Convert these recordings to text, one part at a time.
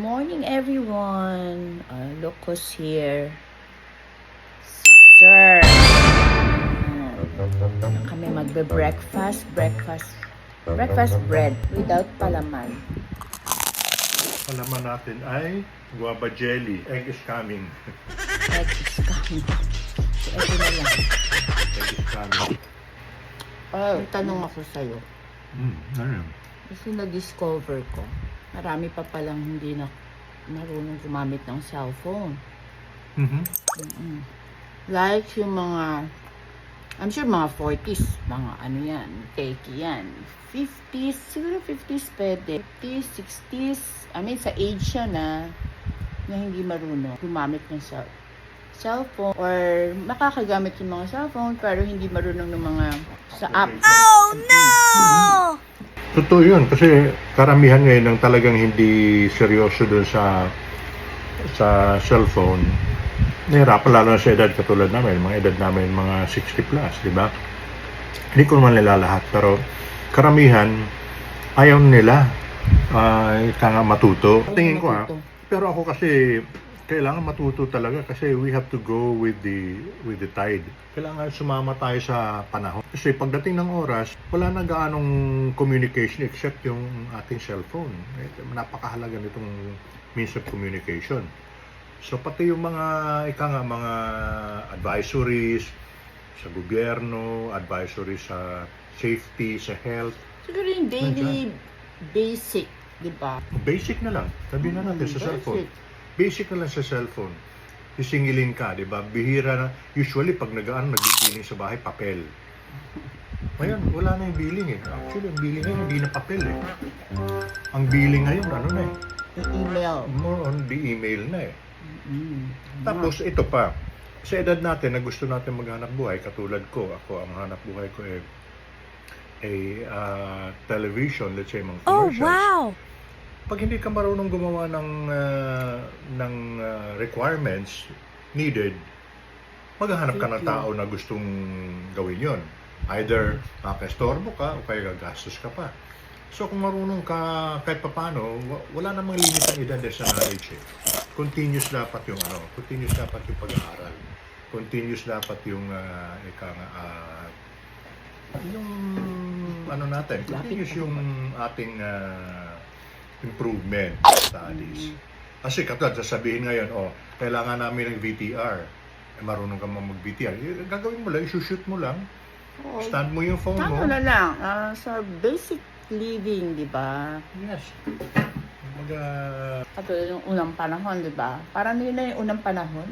Morning everyone. Look who's here. Sir. Kami magbe-breakfast. Breakfast bread without palaman. Palaman natin ay guava jelly. Egg is coming. Egg is coming. So, ito na lang. Egg is coming. May tanong ako sa'yo. Ano yun? Kasi na-discover ko, marami pa palang hindi na marunong gumamit ng cellphone. Like yung mga, I'm sure mga 40s, mga ano yan, techie yan. 50s, siguro 50s pwede. 50s, 60s, I mean sa age siya na hindi marunong gumamit ng cellphone or makakagamit yung mga cellphone pero hindi marunong ng mga sa app. Oh no! Totoo yun kasi karamihan ngayon ng talagang hindi seryoso dun sa cellphone. Nahirapan lalo na sa edad katulad namin, mga edad namin mga 60 plus, di ba? Hindi ko naman nila lahat pero karamihan ayaw nila matuto. Tingin ko pero ako kasi kailangan matuto talaga kasi we have to go with the tide. Kailangan sumama tayo sa panahon. Kasi pagdating ng oras, wala na gaanong communication except yung ating cellphone. Napakahalaga nitong means of communication. So pati yung mga mga advisories sa gobyerno, advisories sa safety, sa health. Siguro yung daily basic, di ba? Basic na lang. Sabihin na natin sa cellphone. Basic na lang sa cellphone. Sisingilin ka, di ba? Bihira na. Usually, pag nagbibiling sa bahay, papel. Ngayon, wala na yung billing eh. Actually, ang billing ngayon, hindi na papel eh. Ang billing ngayon, ano na eh. Email. More on the email na eh. Tapos, ito pa. Sa edad natin na gusto natin maghanap buhay, katulad ko, ako, ang hanap buhay ko television, let's say, mga commercials. Oh, wow! Pag hindi ka marunong gumawa ng requirements needed, maghahanap ka ng tao na gustong gawin yon. Either makakastorbo ka o kaya gagastos ka pa. So kung marunong ka kahit papano, wala namang limit ang edad sa knowledge eh. Continuous dapat yung pag-aaral. Continuous dapat yung continuous yung ating improvement studies. Kasi katulad, sasabihin ngayon, kailangan namin ng VTR. Marunong ka mag-VTR. Gagawin mo lang, isushoot mo lang. Stand mo yung phone mo. Ano na lang, sa basic living, di ba? Yes. Katulad yung unang panahon, di ba? Parang nila yung unang panahon.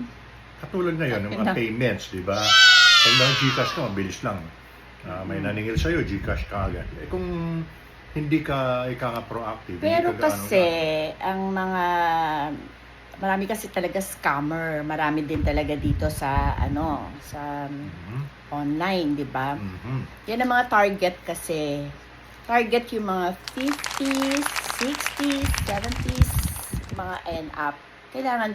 Katulad ngayon, yung mga payments, di ba? Pag Gcash ka, mabilis lang. May naningil sa'yo, Gcash ka agad. Kung hindi ka proactive. Pero kasi, ang mga, marami kasi talaga scammer. Marami din talaga dito sa, sa online, di ba? Yan ang mga target kasi. Target yung mga 50s, 60s, 70s, mga end up. Kailangan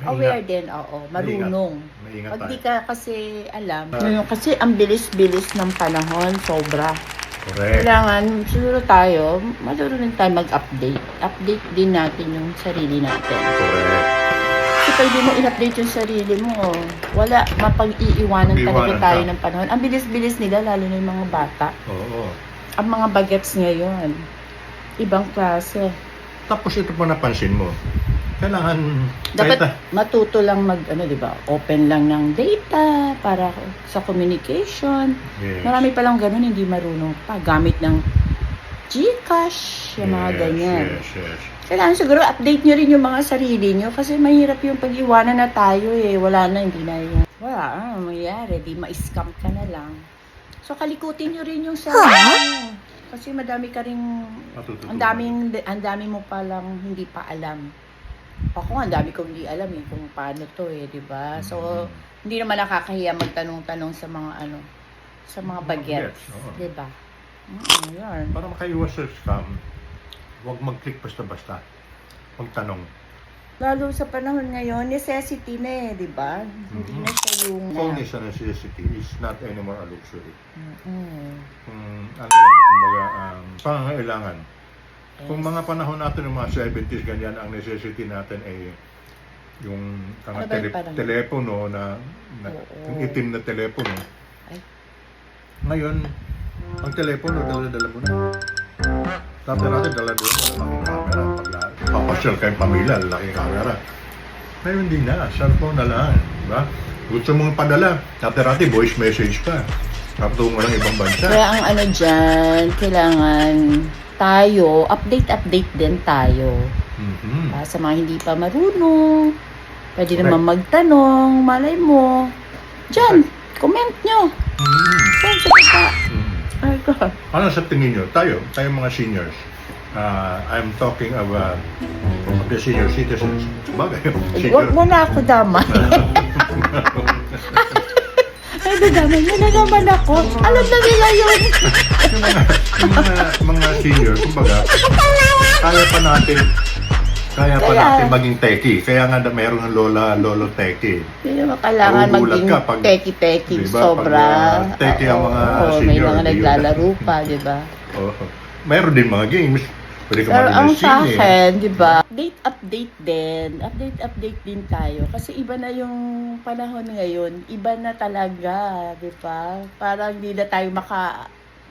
aware din, marunong. Pag di ka kasi alam, kasi ang bilis-bilis ng panahon, sobra. Correct. Kailangan, siguro tayo, marunong tayo mag-update. Update din natin yung sarili natin. Correct. Kasi pag di mo in-update yung sarili mo, wala, mapag-iiwanan talaga tayo ng panahon. Ang bilis-bilis nila, lalo na yung mga bata. Oo. Ang mga bagets ngayon, ibang klase. Tapos ito pa napansin mo, kailangan Dapat matuto lang di ba? Open lang ng data para sa communication. Yes. Marami palang ganun, hindi marunong pa. Gamit ng Gcash, yung mga ganyan. Yes. Kailangan siguro update nyo rin yung mga sarili nyo kasi mahirap yung pag-iwanan na tayo eh. Wala na, hindi na yung... Wala, mangyayari. Di ma-scam ka na lang. So, kalikutin nyo rin yung sarili nyo. Kasi madami ka rin... Ang dami mo palang hindi pa alam. Ako ang dami kong hindi alam kung paano to di ba? So, hindi naman nakakahiya magtanong-tanong sa mga sa mga bagets, di ba? Yan. Para makaiwas sa scam, huwag mag-click basta-basta. Magtanong. Lalo sa panahon ngayon, necessity na di ba? Hindi na siya yung... Phone is a necessity. It's not anymore a luxury. Mm-hmm. Pangangailangan. Kung mga panahon natin ng mga 70s, ganyan, ang necessity natin ay yung Ano ba yung parang- telepono na Oo. yung itim na telepono. Ay. Ngayon, ang telepono, dala-dala mo na. Dati natin, dala-dala mo, malaking camera. Pag papasyal kayong pamilya, laki camera. Ngayon, hindi na. Cellphone na lang. Diba? Gusto mong padala. Dati voice message pa. Kapatungo ng ibang bansa. Kaya ang ano dyan, kailangan tayo, update din tayo. Mhm. Sa mga hindi pa marunong, pwede Correct. naman magtanong, malay mo. Dyan, comment nyo. Mhm. Saan sa baba? Mhm. Ay, God. Ano sa tingin nyo? Tayo mga seniors. I'm talking of the senior citizens. Bagay, Huwag senior. mo na ako damay. Ay, dadamay mo na naman ako. Alam na nila yun. yung mga senior, kumbaga, kaya pa natin Kaya- maging techie. Kaya nga mayroon ng lolo techie. Hindi naman kailangan Magugulat maging ka pag- teki-teki, Diba? sobra. Pag, teki ang mga Oo, may senior, mga di naglalaro pa, di ba? Oh, mayroon din mga games. Pwede ka Pero ang mag-sine. sa akin, di ba, update din. Update din tayo. Kasi iba na yung panahon ngayon. Iba na talaga, di ba? Parang hindi na tayo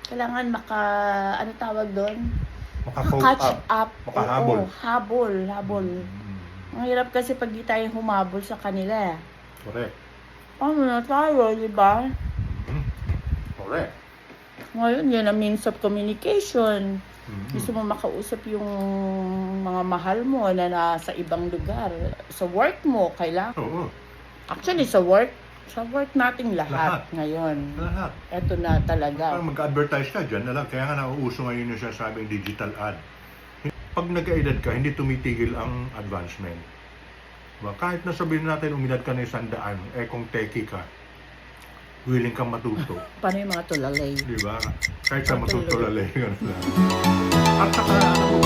kailangan ano tawag doon? Maka-catch up. Up. Makahabol. Oo, habol. Ang hirap kasi pag di tayo humabol sa kanila. Correct. Ano na tayo, di ba? Correct. Ngayon, yun ang means of communication. Mhm. Gusto mo makausap yung mga mahal mo na nasa ibang lugar. Sa work mo, kailangan. Oo. Actually, sa work nating lahat. Ngayon. Lahat. Eto na talaga. Parang mag-advertise ka, dyan na lang. Kaya nga nauuso ngayon yung sinasabing digital ad. Pag nag-edad ka, hindi tumitigil ang advancement. Diba? Kahit na sabihin natin umidad ka na 100, kung techie ka, willing kang matuto. Paano yung mga tulalay? Di ba? Kahit sa Matuto. matutulalay ka na lang. At saka, ano mo,